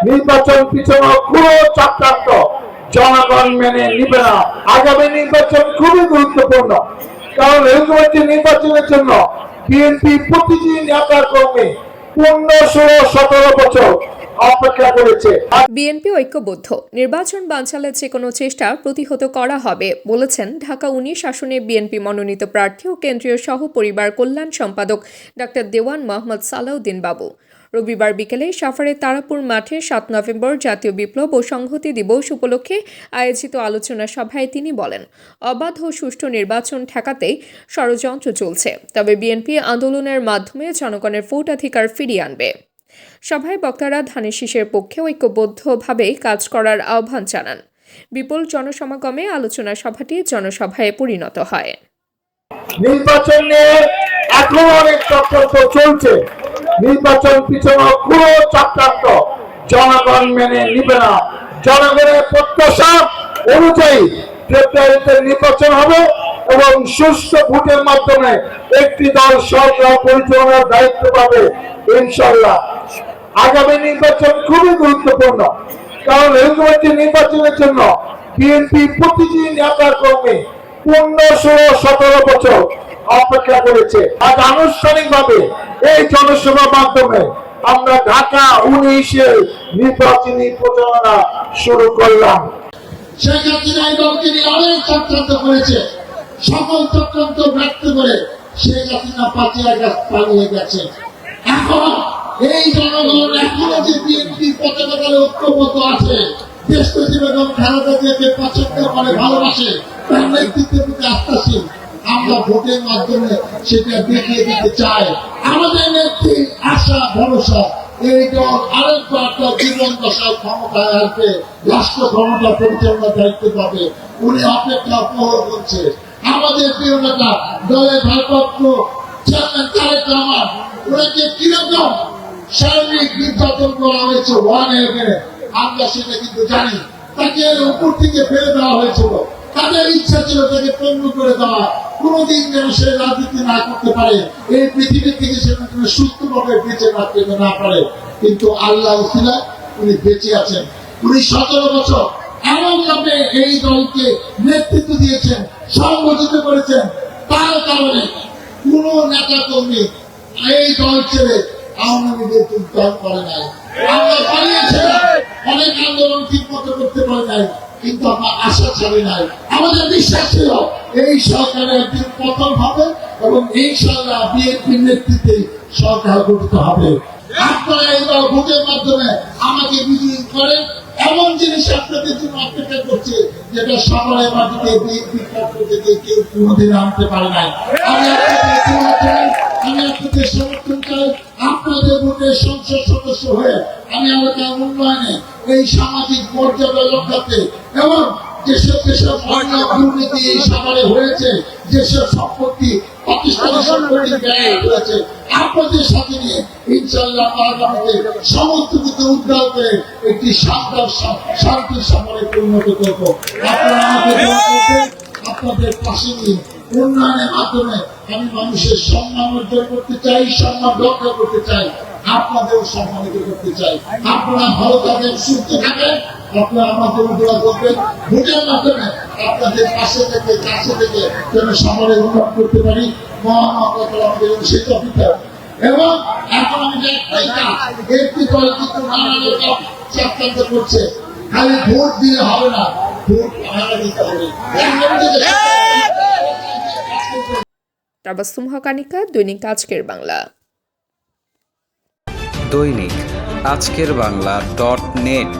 নির্বাচন পিছনে পুরো চক্রান্ত জনগণ মেনে নিবে না। আগামী নির্বাচন খুবই গুরুত্বপূর্ণ, কারণ এই নির্বাচনের জন্য বিএনপি প্রতিটি নেতা কর্মী 15-17 বছর অপেক্ষা করেছে। বিএনপি ঐক্যবদ্ধ, নির্বাচন বানচালের যে কোনো চেষ্টা প্রতিহত করা হবে বলেছেন ঢাকা 19 আসনে বিএনপি মনোনীত প্রার্থী ও কেন্দ্রীয় সহ পরিবার কল্যাণ সম্পাদক ডাক্তার দেওয়ান মোহাম্মদ সালাউদ্দিন বাবু। রবিবার বিকেলে সাভারের তারাপুর মাঠে 7 নভেম্বর জাতীয় বিপ্লব ও সংহতি দিবস উপলক্ষে আয়োজিত আলোচনা সভায় তিনি বলেন, অবাধ ও সুষ্ঠু নির্বাচন ঠেকাতেই ষড়যন্ত্র চলছে, তবে বিএনপি আন্দোলনের মাধ্যমে জনগণের ভোটাধিকার ফিরিয়ে আনবে। সভায় বক্তারা ধানের শীষের পক্ষে ঐক্যবদ্ধভাবে কাজ করার আহ্বান জানান। বিপুল জনসমাগমে আলোচনা সভাটি জনসভায় পরিণত হয়। নির্বাচন নিয়ে এখন অনেক চক্রান্ত চলছে, নির্বাচন পিছনে পুরো চক্রান্ত জনগণ মেনে নিবে না। জনগণের প্রত্যাশা অনুযায়ী ফেব্রুয়ারিতে নির্বাচন হবে এবং সুষ্ঠু ভোটের মাধ্যমে একটি দল সরকার পরিচালনার দায়িত্ব পাবে ইনশাআল্লাহ। আগামী নির্বাচন খুবই গুরুত্বপূর্ণ, কারণ এই নির্বাচনের জন্য বিএনপি প্রতিটি নেতা কর্মী 15-17 বছর অপেক্ষা করেছে। আজ আনুষ্ঠানিকভাবে এই জনসভার মাধ্যমে আমরা ঢাকা 19-এ নির্বাচনী প্রচারণা শুরু করলাম। শেখ হাসিনা এই দলকে নিয়ে অনেক চক্রান্ত করেছে, সকল চক্রান্ত ব্যক্ত করে শেখ হাসিনা পালিয়ে গেছে। এখন এই জনগণ এখনো যে বিএনপি পতাকা দলে ঐক্যবদ্ধ আছে, দেশপ্রতি বেগম খালেদা জিয়াকে পছন্দ করে, ভালোবাসে, তার নেতৃত্বের প্রতি আস্থাশীল, আমরা ভোটের মাধ্যমে সেটা দেখিয়ে দিতে চাই। আমাদের নেত্রী আশা ভরসা এই দল আরেকবার তার জীবন দশায় ক্ষমতায় আসবে, রাষ্ট্র ক্ষমতা পরিচালনার দায়িত্ব পাবে। উনি অপেক্ষা উপভোগ করছে। আমাদের প্রিয় নেতা দলের ভারপ্রাপ্ত চেয়ারম্যান তারেক রহমান, ওনাকে কিরকম শারীরিক নির্যাতন করা হয়েছে আমরা সেটা কিন্তু জানি। তাকে উপর থেকে ফেলে দেওয়া হয়েছিল, তাদের ইচ্ছা ছিল তাকে পণ্য করে দেওয়া, কোনদিন যেন সে রাজনীতি না করতে পারে, এই পৃথিবী থেকে সে সুস্থভাবে বেঁচে রাখতে না পারে। কিন্তু আল্লাহ উসিলা উনি বেঁচে আছেন। উনি 17 বছর এমন ভাবে এই দলকে নেতৃত্ব দিয়েছেন, সংগঠিত করেছেন, তার কারণে কোন নেতা কর্মী এই দল ছেড়ে আওয়ামী লীগের যোগদান করে নাই। আমরা পালিয়েছিলাম, অনেক আন্দোলন ঠিক মতো করতে পারে নাই, কিন্তু আমরা আশা ছাড়ি নাই। আমাদের বিশ্বাস ছিল এই সরকারের একদিন পতন হবে এবং ইনশাআল্লাহ বিএনপির নেতৃত্বে সরকার গঠিত হবে। আপনারা এই দল ভোটের মাধ্যমে আমাকে বিজয়ী করেন, এমন জিনিস আপনাদের জন্য অপেক্ষা করছে যেটা সবাই মাটিতে বিএনপির পক্ষ থেকে কেউ কোনোদিন আনতে পারে নাই। আমি আপনাদের সমর্থন চাই। আপনাদের ভোটের সংসদ সদস্য হয়ে আমি এলাকার উন্নয়নে, এই সামাজিক মর্যাদা রক্ষাতে এবং যেসব দুর্নীতি এই সাভারে হয়েছে, যেসব সম্পত্তি পাকিস্তানি সম্পত্তি ব্যয় হয়েছে, আপনাদের সাথে নিয়ে ইনশাআল্লাহ আগামীতে সমস্ত কিছু উদ্ধার করে একটি শান্তির সাভারে পরিণত করব। আপনারা আমাকে দোয়া করবেন, আপনাদের পাশে নিয়ে উন্নয়নের মাধ্যমে আমি মানুষের সম্মান অর্জন করতে চাই, সম্মান রক্ষা করতে চাই, আপনাদেরও সম্মানিত করতে চাই। আপনারা ভালো থাকেন, সুস্থ থাকেন, আপনারা আমাদের দোয়া করবেন। ভোটের মাধ্যমে আপনাদের পাশে থেকে কাছে থেকে যেন সমাজে উন্নয়ন করতে পারি, মহান আমাদের সেই অভিজ্ঞতা। এবং এখন আমি একটাই কাজ, একটি দল কিন্তু নানা রকম চক্রান্ত করছে, খালি ভোট দিলে হবে না, ভোট ভাড়া দিতে হবে। তাবাসসুম হকানিকা, দৈনিক আজকের বাংলা। দৈনিক আজকের বাংলা .net